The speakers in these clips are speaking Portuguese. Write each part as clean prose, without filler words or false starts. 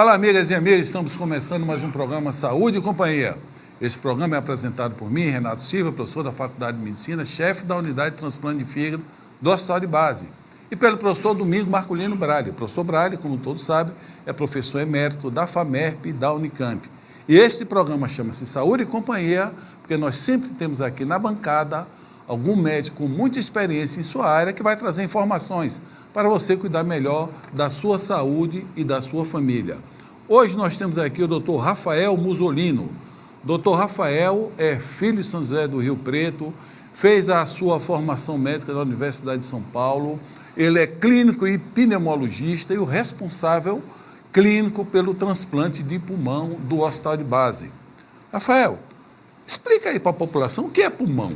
Olá, amigas e amigos, estamos começando mais um programa Saúde e Companhia. Esse programa é apresentado por mim, Renato Silva, professor da Faculdade de Medicina, chefe da Unidade de Transplante de Fígado do Hospital de Base, e pelo professor Domingo Marculino Braille. O professor Braille, como todos sabem, é professor emérito da FAMERP e da Unicamp. E este programa chama-se Saúde e Companhia, porque nós sempre temos aqui na bancada algum médico com muita experiência em sua área que vai trazer informações para você cuidar melhor da sua saúde e da sua família. Hoje nós temos aqui o Dr. Rafael Musolino. Dr. Rafael é filho de São José do Rio Preto, fez a sua formação médica na Universidade de São Paulo, ele é clínico e pneumologista e o responsável clínico pelo transplante de pulmão do Hospital de Base. Rafael, explica aí para a população o que é pulmão.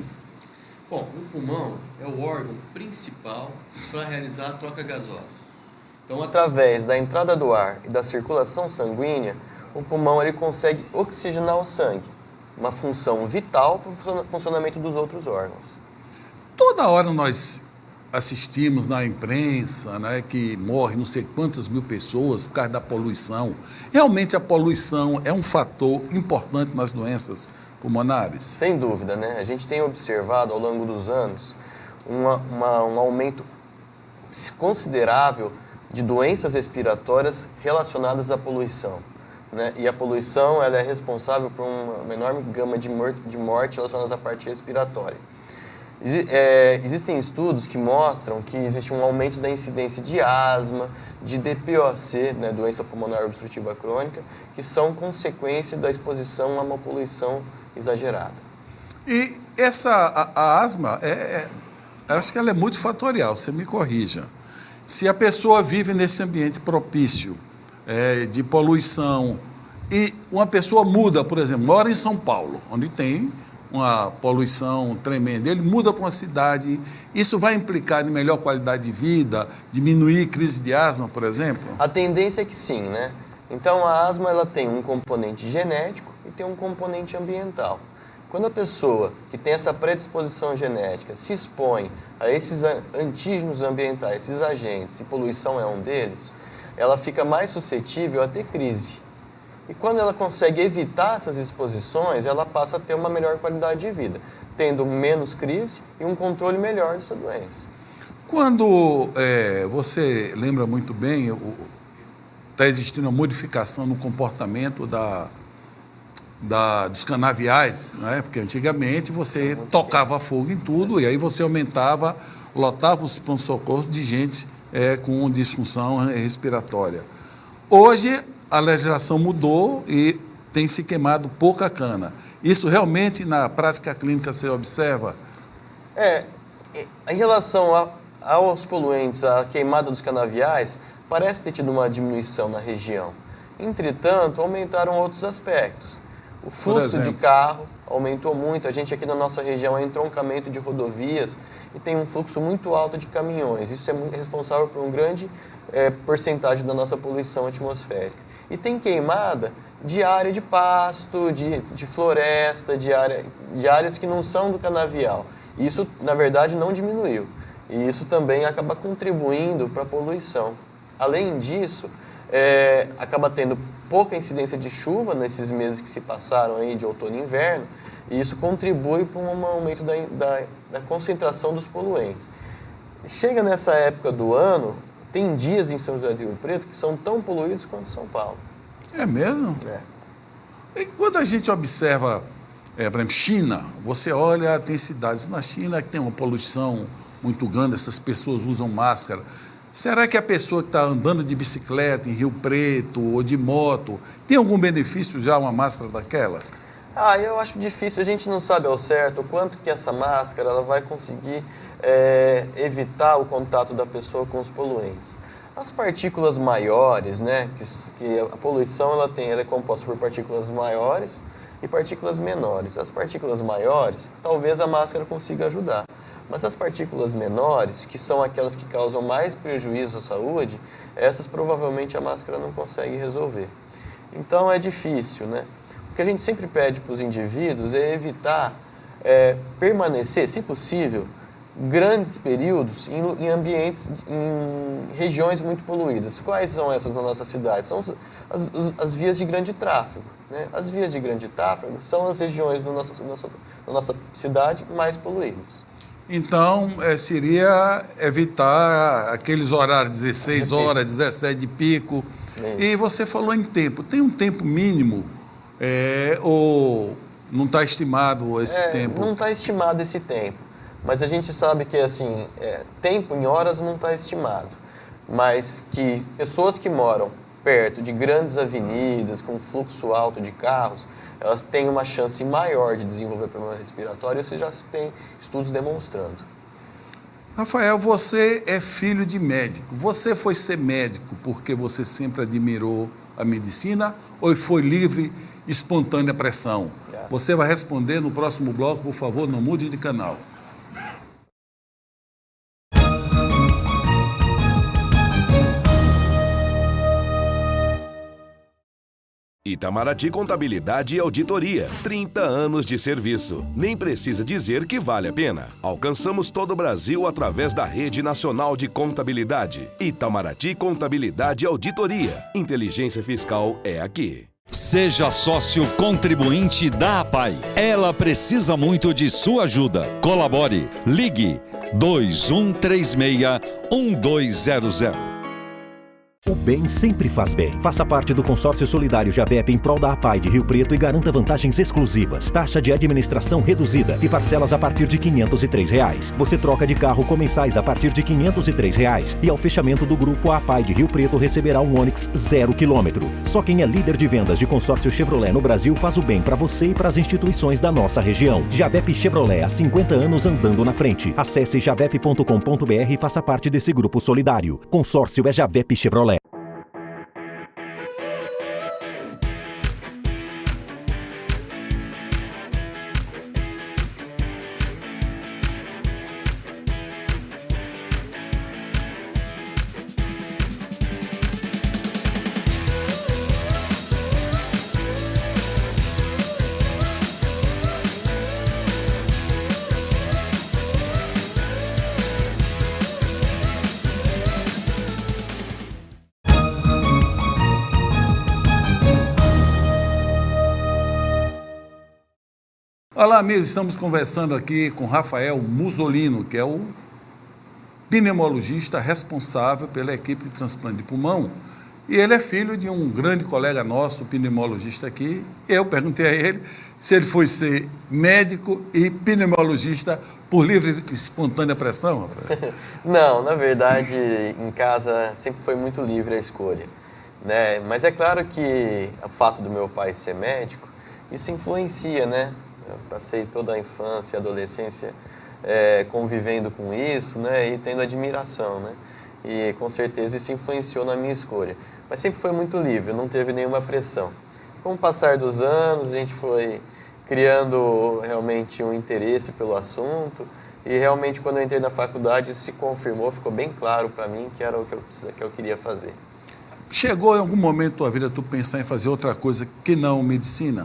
Bom, o pulmão é o órgão principal para realizar a troca gasosa. Então, através da entrada do ar e da circulação sanguínea, o pulmão ele consegue oxigenar o sangue, uma função vital para o funcionamento dos outros órgãos. Toda hora nós assistimos na imprensa, né, que morre não sei quantas mil pessoas por causa da poluição. Realmente a poluição é um fator importante nas doenças pulmonares? Sem dúvida, né? A gente tem observado ao longo dos anos um aumento considerável de doenças respiratórias relacionadas à poluição, né? E a poluição ela é responsável por uma enorme gama de morte relacionadas à parte respiratória. Existem estudos que mostram que existe um aumento da incidência de asma, de DPOC, né, doença pulmonar obstrutiva crônica, que são consequência da exposição a uma poluição exagerada. E a asma, acho que ela é multifatorial, você me corrija. Se a pessoa vive nesse ambiente propício de poluição e uma pessoa muda, por exemplo, mora em São Paulo, onde tem uma poluição tremenda, ele muda para uma cidade, isso vai implicar em melhor qualidade de vida, diminuir crise de asma, por exemplo? A tendência é que sim, né? Então a asma ela tem um componente genético e tem um componente ambiental. Quando a pessoa que tem essa predisposição genética se expõe a esses antígenos ambientais, esses agentes, e poluição é um deles, ela fica mais suscetível a ter crise. E quando ela consegue evitar essas exposições, ela passa a ter uma melhor qualidade de vida, tendo menos crise e um controle melhor dessa doença. Quando você lembra muito bem, está existindo uma modificação no comportamento dos canaviais, né? Porque antigamente você tocava fogo em tudo e aí você lotava os pronto-socorros de gente com disfunção respiratória. Hoje a legislação mudou e tem se queimado pouca cana. Isso realmente na prática clínica você observa? Em relação aos poluentes, a queimada dos canaviais, parece ter tido uma diminuição na região. Entretanto, aumentaram outros aspectos. O fluxo de carro aumentou muito. A gente aqui na nossa região é entroncamento de rodovias e tem um fluxo muito alto de caminhões. Isso é muito responsável por um grande porcentagem da nossa poluição atmosférica. E tem queimada de área de pasto, de floresta, de áreas que não são do canavial. Isso, na verdade, não diminuiu. E isso também acaba contribuindo para a poluição. Além disso, acaba tendo pouca incidência de chuva nesses meses que se passaram aí de outono e inverno, e isso contribui para um aumento da concentração dos poluentes. Chega nessa época do ano, tem dias em São José do Rio Preto que são tão poluídos quanto São Paulo. É mesmo? E quando a gente observa, por exemplo, China, você olha, tem cidades na China que tem uma poluição muito grande, essas pessoas usam máscara. Será que a pessoa que está andando de bicicleta em Rio Preto ou de moto, tem algum benefício já uma máscara daquela? Eu acho difícil, a gente não sabe ao certo o quanto que essa máscara ela vai conseguir evitar o contato da pessoa com os poluentes. As partículas maiores, né, que a poluição ela é composta por partículas maiores e partículas menores. As partículas maiores, talvez a máscara consiga ajudar. Mas as partículas menores, que são aquelas que causam mais prejuízo à saúde, essas provavelmente a máscara não consegue resolver. Então é difícil, né? O que a gente sempre pede para os indivíduos é evitar permanecer, se possível, grandes períodos em ambientes, em regiões muito poluídas. Quais são essas na nossa cidade? São as vias de grande tráfego, né? As vias de grande tráfego são as regiões da nossa cidade mais poluídas. Então, seria evitar aqueles horários, 16 horas, 17 de pico. E você falou em tempo. Tem um tempo mínimo ou não está estimado esse tempo? Não está estimado esse tempo. Mas a gente sabe que, assim, tempo em horas não está estimado. Mas que pessoas que moram perto de grandes avenidas, com fluxo alto de carros, elas têm uma chance maior de desenvolver problema respiratório, isso já se tem estudos demonstrando. Rafael, você é filho de médico. Você foi ser médico porque você sempre admirou a medicina ou foi livre, espontânea pressão? Você vai responder no próximo bloco, por favor, não mude de canal. Itamaraty Contabilidade e Auditoria. 30 anos de serviço. Nem precisa dizer que vale a pena. Alcançamos todo o Brasil através da Rede Nacional de Contabilidade. Itamaraty Contabilidade e Auditoria. Inteligência fiscal é aqui. Seja sócio contribuinte da APAI. Ela precisa muito de sua ajuda. Colabore. Ligue 2136-1200. O bem sempre faz bem. Faça parte do consórcio solidário Javep em prol da APAI de Rio Preto e garanta vantagens exclusivas, taxa de administração reduzida e parcelas a partir de R$ 503. Você troca de carro com mensais a partir de R$ 503 e ao fechamento do grupo a APAI de Rio Preto receberá um Onix 0 km. Só quem é líder de vendas de consórcio Chevrolet no Brasil faz o bem para você e para as instituições da nossa região. Javep Chevrolet, há 50 anos andando na frente. Acesse javep.com.br e faça parte desse grupo solidário. Consórcio é Javep Chevrolet. Olá, amigos, estamos conversando aqui com Rafael Musolino, que é o pneumologista responsável pela equipe de transplante de pulmão. E ele é filho de um grande colega nosso, pneumologista aqui. Eu perguntei a ele se ele foi ser médico e pneumologista por livre e espontânea pressão, Rafael. Não, na verdade, em casa sempre foi muito livre a escolha, né? Mas é claro que o fato do meu pai ser médico, isso influencia, né? Eu passei toda a infância e adolescência convivendo com isso, né, e tendo admiração, né, e com certeza isso influenciou na minha escolha. Mas sempre foi muito livre, não teve nenhuma pressão. Com o passar dos anos, a gente foi criando realmente um interesse pelo assunto e realmente quando eu entrei na faculdade isso se confirmou, ficou bem claro para mim que era o que eu queria fazer. Chegou em algum momento da tua vida tu pensar em fazer outra coisa que não medicina?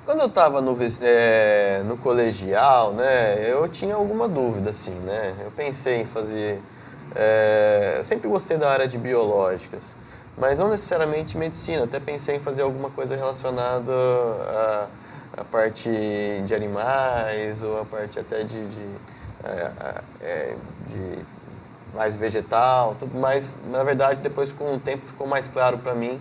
Quando eu estava no colegial, né, eu tinha alguma dúvida, assim, né? Eu pensei em fazer... eu sempre gostei da área de biológicas, mas não necessariamente medicina. Até pensei em fazer alguma coisa relacionada à parte de animais ou a parte até de mais vegetal, tudo. Mas, na verdade, depois com o tempo ficou mais claro para mim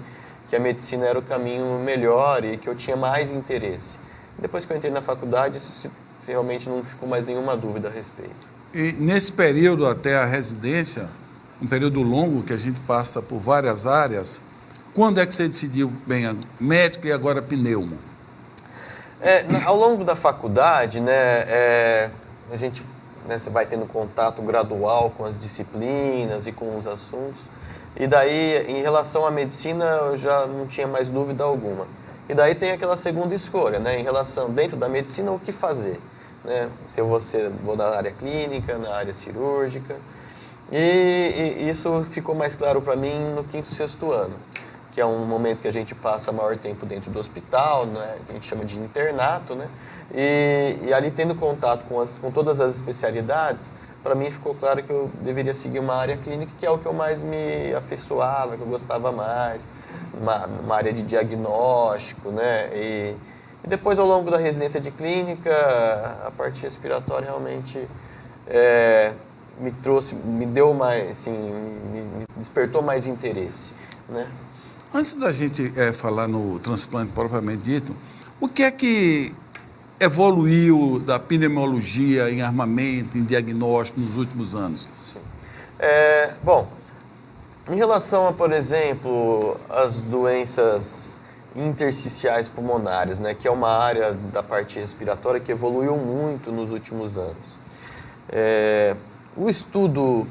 que a medicina era o caminho melhor e que eu tinha mais interesse. Depois que eu entrei na faculdade, isso realmente não ficou mais nenhuma dúvida a respeito. E nesse período até a residência, um período longo que a gente passa por várias áreas, quando é que você decidiu, bem, médico e agora pneumo? Ao longo da faculdade, né, a gente, né, você vai tendo contato gradual com as disciplinas e com os assuntos. E daí, em relação à medicina, eu já não tinha mais dúvida alguma. E daí tem aquela segunda escolha, né? Em relação, dentro da medicina, o que fazer, né? Se eu vou na área clínica, na área cirúrgica. E isso ficou mais claro para mim no 5º, 6º ano, que é um momento que a gente passa maior tempo dentro do hospital, né? Que a gente chama de internato, né? E ali, tendo contato com todas as especialidades, para mim ficou claro que eu deveria seguir uma área clínica, que é o que eu mais me afeiçoava, que eu gostava mais, uma área de diagnóstico, né? E depois, ao longo da residência de clínica, a parte respiratória realmente me deu mais, assim, me despertou mais interesse, né? Antes da gente falar no transplante propriamente dito, o que é que evoluiu da pneumologia em armamento, em diagnóstico nos últimos anos? Bom, em relação a, por exemplo, as doenças intersticiais pulmonares, né, que é uma área da parte respiratória que evoluiu muito nos últimos anos. O estudo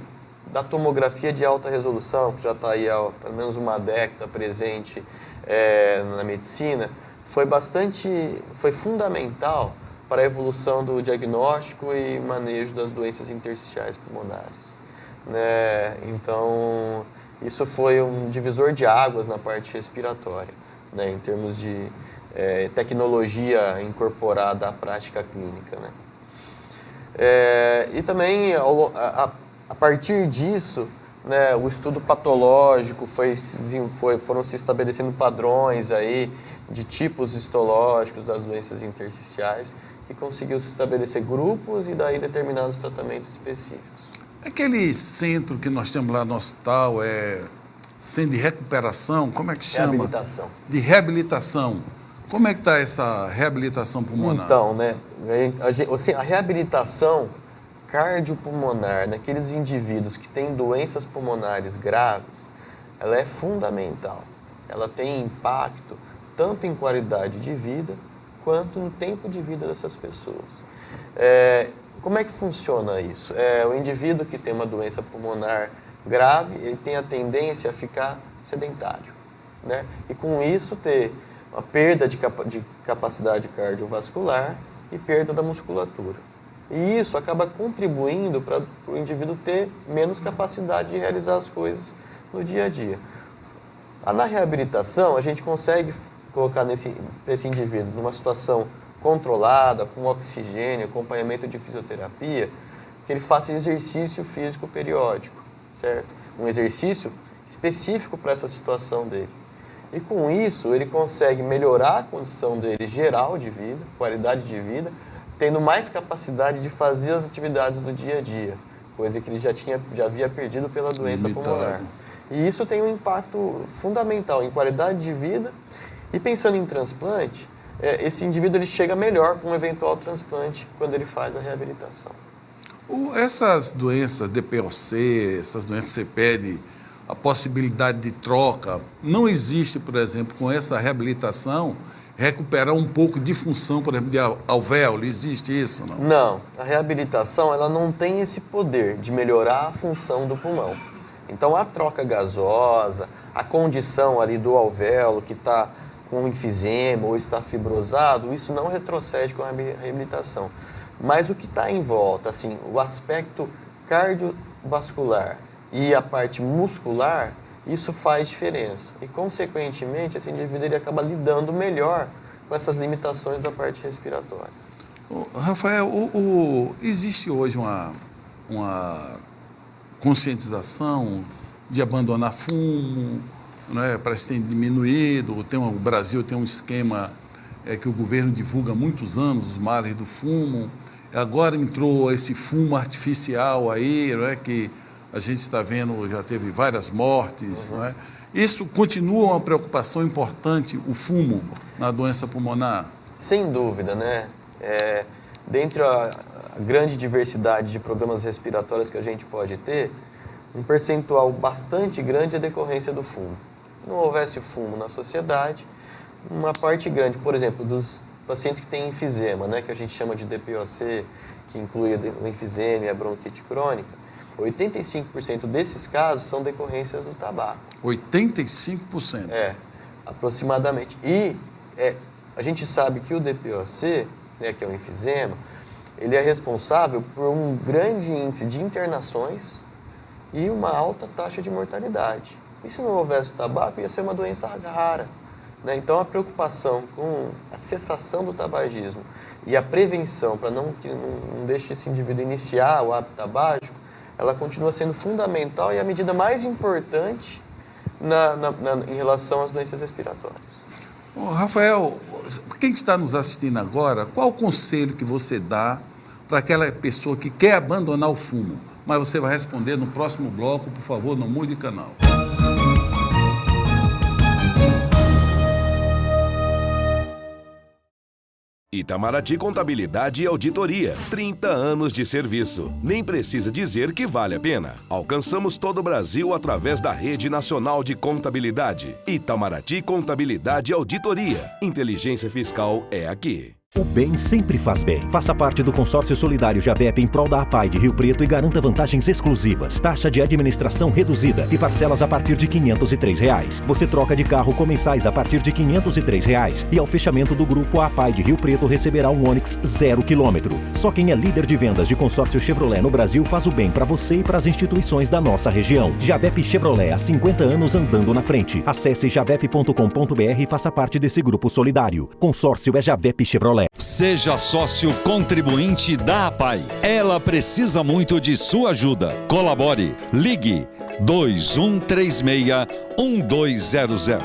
da tomografia de alta resolução, que já está aí há pelo menos uma década presente na medicina, foi fundamental para a evolução do diagnóstico e manejo das doenças intersticiais pulmonares, né? Então, isso foi um divisor de águas na parte respiratória, né, em termos de tecnologia incorporada à prática clínica, né? E também, a partir disso, né, o estudo patológico foram se estabelecendo padrões aí de tipos histológicos das doenças intersticiais, que conseguiu se estabelecer grupos e daí determinados tratamentos específicos. Aquele centro que nós temos lá no hospital, centro de recuperação, como é que chama? Reabilitação. De reabilitação. Como é que está essa reabilitação pulmonar? Então, né, a reabilitação cardiopulmonar naqueles indivíduos que têm doenças pulmonares graves, ela é fundamental. Ela tem impacto tanto em qualidade de vida quanto no tempo de vida dessas pessoas. Como é que funciona isso? O indivíduo que tem uma doença pulmonar grave, ele tem a tendência a ficar sedentário, né? E com isso ter uma perda de capacidade cardiovascular e perda da musculatura. E isso acaba contribuindo para o indivíduo ter menos capacidade de realizar as coisas no dia a dia. Na reabilitação, a gente consegue colocar esse indivíduo numa situação controlada, com oxigênio, acompanhamento de fisioterapia, que ele faça exercício físico periódico, certo? Um exercício específico para essa situação dele. E com isso, ele consegue melhorar a condição dele geral de vida, qualidade de vida, tendo mais capacidade de fazer as atividades do dia a dia, coisa que ele já havia perdido pela doença pulmonar. E isso tem um impacto fundamental em qualidade de vida. E pensando em transplante, esse indivíduo ele chega melhor com um eventual transplante quando ele faz a reabilitação. Essas doenças DPOC, essas doenças que você pede a possibilidade de troca, não existe, por exemplo, com essa reabilitação, recuperar um pouco de função, por exemplo, de alvéolo? Existe isso, não? Não. A reabilitação ela não tem esse poder de melhorar a função do pulmão. Então, a troca gasosa, a condição ali do alvéolo que está com enfisema ou está fibrosado, isso não retrocede com a reabilitação. Mas o que está em volta, assim, o aspecto cardiovascular e a parte muscular, isso faz diferença. E, consequentemente, esse indivíduo ele acaba lidando melhor com essas limitações da parte respiratória. Rafael, existe hoje uma conscientização de abandonar fumo, né? Parece que tem diminuído. O Brasil tem um esquema que o governo divulga há muitos anos, os males do fumo. Agora entrou esse fumo artificial aí, né? Que a gente está vendo, já teve várias mortes. Não é? Isso continua uma preocupação importante, o fumo na doença pulmonar? Sem dúvida, né? Dentre a grande diversidade de problemas respiratórios que a gente pode ter, um percentual bastante grande é a decorrência do fumo. Se não houvesse fumo na sociedade, uma parte grande, por exemplo, dos pacientes que têm enfisema, né, que a gente chama de DPOC, que inclui o enfisema e a bronquite crônica, 85% desses casos são decorrências do tabaco. 85%? Aproximadamente. E a gente sabe que o DPOC, né, que é o enfisema, ele é responsável por um grande índice de internações e uma alta taxa de mortalidade. E se não houvesse o tabaco, ia ser uma doença rara, né? Então, a preocupação com a cessação do tabagismo e a prevenção, para que não deixe esse indivíduo iniciar o hábito tabágico, ela continua sendo fundamental e a medida mais importante em relação às doenças respiratórias. Rafael, quem está nos assistindo agora, qual o conselho que você dá para aquela pessoa que quer abandonar o fumo? Mas você vai responder no próximo bloco, por favor, não mude de canal. Itamaraty Contabilidade e Auditoria. 30 anos de serviço. Nem precisa dizer que vale a pena. Alcançamos todo o Brasil através da Rede Nacional de Contabilidade. Itamaraty Contabilidade e Auditoria. Inteligência fiscal é aqui. O bem sempre faz bem. Faça parte do consórcio solidário Javep em prol da APAI de Rio Preto e garanta vantagens exclusivas, taxa de administração reduzida e parcelas a partir de R$ 503. Você troca de carro com mensais a partir de R$ 503 e ao fechamento do grupo, a APAI de Rio Preto receberá um Onix 0 km. Só quem é líder de vendas de consórcio Chevrolet no Brasil faz o bem para você e para as instituições da nossa região. Javep Chevrolet, há 50 anos andando na frente. Acesse javep.com.br e faça parte desse grupo solidário. Consórcio é Javep Chevrolet. Seja sócio contribuinte da APAI. Ela precisa muito de sua ajuda. Colabore. Ligue 2136-1200.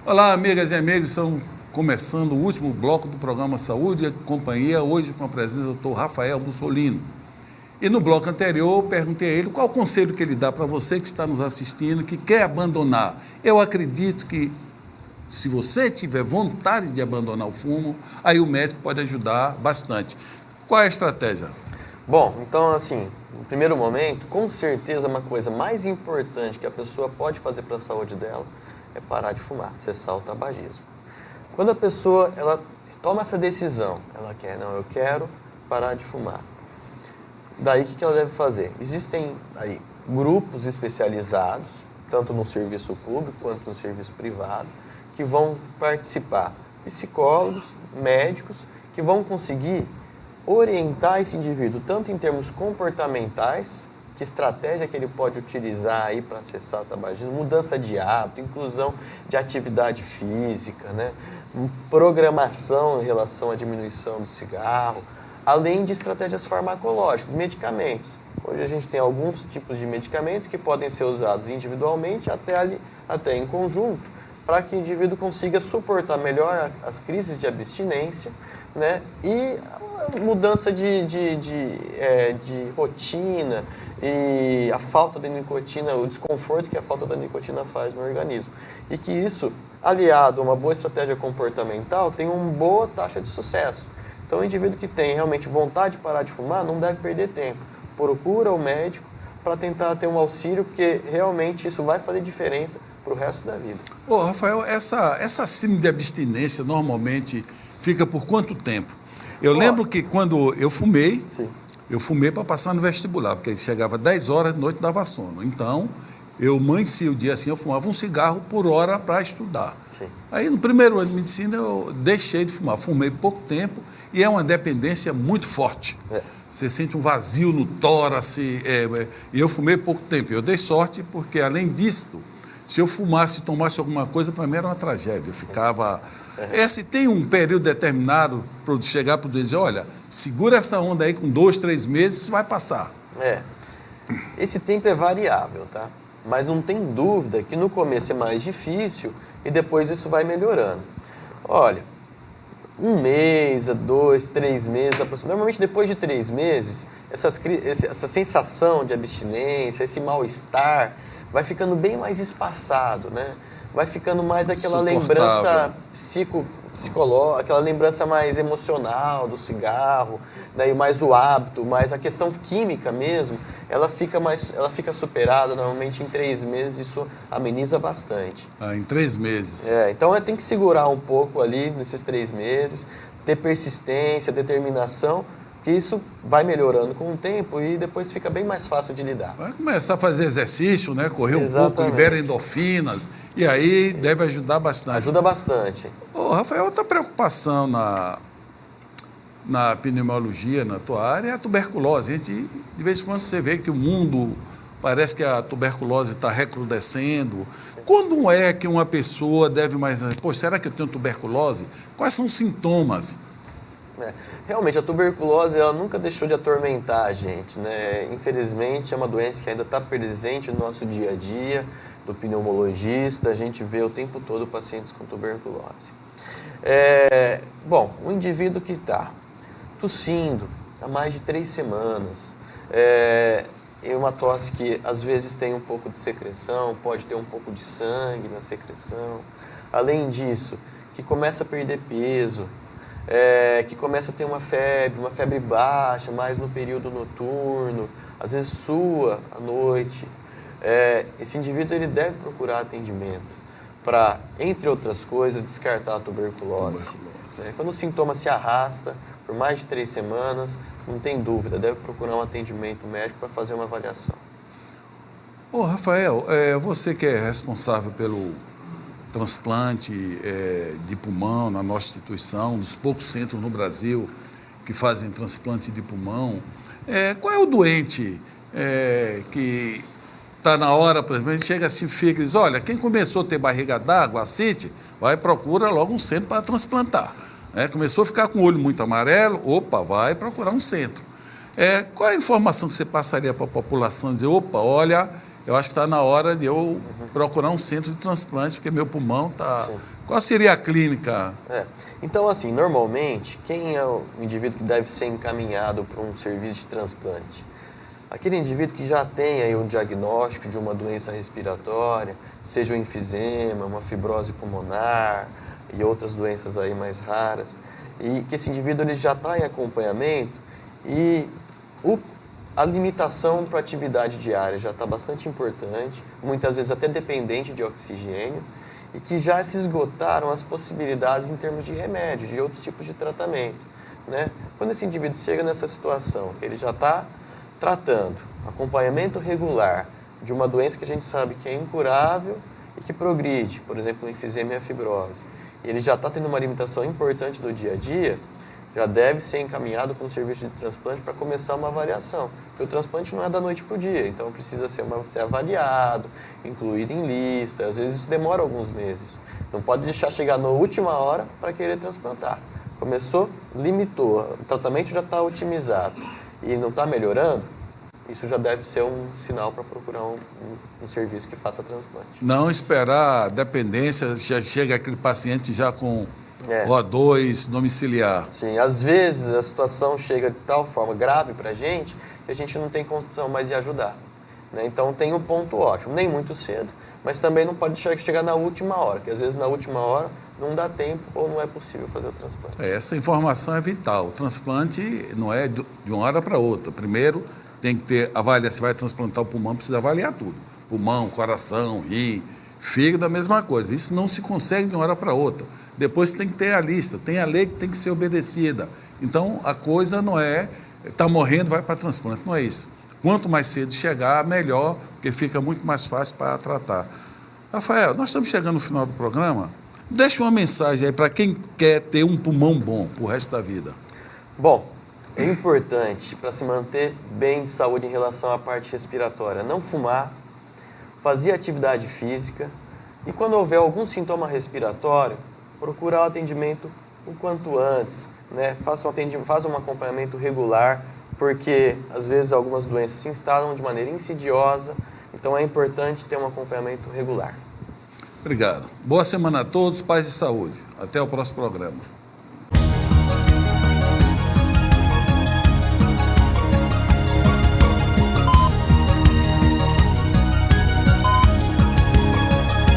Olá, amigas e amigos, estamos começando o último bloco do programa Saúde e Companhia, hoje com a presença do Dr. Rafael Bussolino. E no bloco anterior, eu perguntei a ele qual o conselho que ele dá para você que está nos assistindo, que quer abandonar. Eu acredito que se você tiver vontade de abandonar o fumo, aí o médico pode ajudar bastante. Qual é a estratégia? Bom, então assim, no primeiro momento, com certeza uma coisa mais importante que a pessoa pode fazer para a saúde dela é parar de fumar, cessar o tabagismo. Quando a pessoa ela toma essa decisão, ela quer, não, eu quero parar de fumar. Daí o que ela deve fazer? Existem aí grupos especializados, tanto no serviço público quanto no serviço privado, que vão participar, psicólogos, médicos, que vão conseguir orientar esse indivíduo, tanto em termos comportamentais, que estratégia que ele pode utilizar aí para cessar o tabagismo, mudança de hábito, inclusão de atividade física, né? Programação em relação à diminuição do cigarro, além de estratégias farmacológicas, medicamentos. Hoje a gente tem alguns tipos de medicamentos que podem ser usados individualmente, até em conjunto, para que o indivíduo consiga suportar melhor as crises de abstinência, né? E mudança de rotina e a falta de nicotina, o desconforto que a falta da nicotina faz no organismo. E que isso, aliado a uma boa estratégia comportamental, tem uma boa taxa de sucesso. Então o indivíduo que tem realmente vontade de parar de fumar não deve perder tempo. Procura o médico para tentar ter um auxílio, porque realmente isso vai fazer diferença para o resto da vida. Ô, Rafael, essa síndrome de abstinência normalmente fica por quanto tempo? Eu lembro que quando eu fumei, eu fumei para passar no vestibular, porque chegava 10 horas da noite e dava sono. Então, eu amanhecia o dia assim, eu fumava um cigarro por hora para estudar. Sim. Aí, no primeiro ano de medicina, eu deixei de fumar. Fumei pouco tempo e é uma dependência muito forte. Você sente um vazio no tórax, e eu fumei pouco tempo. Eu dei sorte porque, além disso, se eu fumasse e tomasse alguma coisa, para mim era uma tragédia. Eu ficava... tem um período determinado para chegar para o dizer, olha, segura essa onda aí com 2, 3 meses, isso vai passar. Esse tempo é variável, tá? Mas não tem dúvida que no começo é mais difícil e depois isso vai melhorando. Olha, 1 mês, 2, 3 meses, normalmente depois de 3 meses, essa sensação de abstinência, esse mal-estar, vai ficando bem mais espaçado, né? Vai ficando mais aquela lembrança psicológica, aquela lembrança mais emocional do cigarro, daí mais o hábito, mais a questão química mesmo, ela fica superada normalmente em 3 meses, isso ameniza bastante. Em 3 meses. Então tem que segurar um pouco ali nesses 3 meses, ter persistência, determinação, que isso vai melhorando com o tempo e depois fica bem mais fácil de lidar. Vai começar a fazer exercício, né? Correr um Exatamente. pouco, libera endorfinas, e aí deve ajudar bastante. Ajuda bastante. Rafael, outra preocupação na pneumologia, na tua área, é a tuberculose. A gente, de vez em quando você vê que o mundo, parece que a tuberculose está recrudescendo. Quando é que uma pessoa deve mais... Pô, será que eu tenho tuberculose? Quais são os sintomas? Realmente, a tuberculose ela nunca deixou de atormentar a gente, né? Infelizmente, é uma doença que ainda está presente no nosso dia a dia, do pneumologista, a gente vê o tempo todo pacientes com tuberculose. Bom, o indivíduo que está tossindo há mais de 3 semanas, é uma tosse que às vezes tem um pouco de secreção, pode ter um pouco de sangue na secreção. Além disso, que começa a perder peso, que começa a ter uma febre baixa, mais no período noturno, às vezes sua à noite. Esse indivíduo ele deve procurar atendimento para, entre outras coisas, descartar a tuberculose. Quando o sintoma se arrasta por mais de 3 semanas, não tem dúvida, deve procurar um atendimento médico para fazer uma avaliação. Rafael, você que é responsável pelo transplante de pulmão na nossa instituição, um dos poucos centros no Brasil que fazem transplante de pulmão, qual é o doente que está na hora, por exemplo, a gente chega assim, fica e diz, olha, quem começou a ter barriga d'água, ascite, vai e procura logo um centro para transplantar. Começou a ficar com o olho muito amarelo, vai procurar um centro. Qual é a informação que você passaria para a população? Dizer, olha, eu acho que está na hora de eu procurar um centro de transplante, porque meu pulmão está... Qual seria a clínica? Então, assim, normalmente, quem é o indivíduo que deve ser encaminhado para um serviço de transplante? Aquele indivíduo que já tem aí um diagnóstico de uma doença respiratória, seja um enfisema, uma fibrose pulmonar e outras doenças aí mais raras, e que esse indivíduo ele já está em acompanhamento e a limitação para a atividade diária já está bastante importante, muitas vezes até dependente de oxigênio, e que já se esgotaram as possibilidades em termos de remédio, de outros tipos de tratamento, né? Quando esse indivíduo chega nessa situação, que ele já está tratando acompanhamento regular de uma doença que a gente sabe que é incurável e que progride, por exemplo, o enfisema e a fibrose, e ele já está tendo uma limitação importante no dia a dia, já deve ser encaminhado para um serviço de transplante para começar uma avaliação. Porque o transplante não é da noite para o dia, então precisa ser avaliado, incluído em lista, às vezes isso demora alguns meses. Não pode deixar chegar na última hora para querer transplantar. Começou, limitou, o tratamento já está otimizado e não está melhorando, isso já deve ser um sinal para procurar um serviço que faça transplante. Não esperar dependência, já chega aquele paciente já com O2 domiciliar. Sim, às vezes a situação chega de tal forma grave para a gente que a gente não tem condição mais de ajudar, né? Então tem um ponto ótimo, nem muito cedo, mas também não pode deixar que chegar na última hora, porque às vezes na última hora não dá tempo ou não é possível fazer o transplante. Essa informação é vital. O transplante não é de uma hora para outra. Primeiro tem que ter, se vai transplantar o pulmão, precisa avaliar tudo. Pulmão, coração, rim, fígado, a mesma coisa. Isso não se consegue de uma hora para outra. Depois tem que ter a lista, tem a lei que tem que ser obedecida. Então, a coisa não é, está morrendo, vai para transplante, não é isso. Quanto mais cedo chegar, melhor, porque fica muito mais fácil para tratar. Rafael, nós estamos chegando no final do programa. Deixa uma mensagem aí para quem quer ter um pulmão bom para o resto da vida. Bom, é importante para se manter bem de saúde em relação à parte respiratória, não fumar, fazer atividade física e quando houver algum sintoma respiratório, procurar o atendimento o quanto antes, né? Faça um acompanhamento regular, porque às vezes algumas doenças se instalam de maneira insidiosa, então é importante ter um acompanhamento regular. Obrigado. Boa semana a todos, paz e saúde. Até o próximo programa.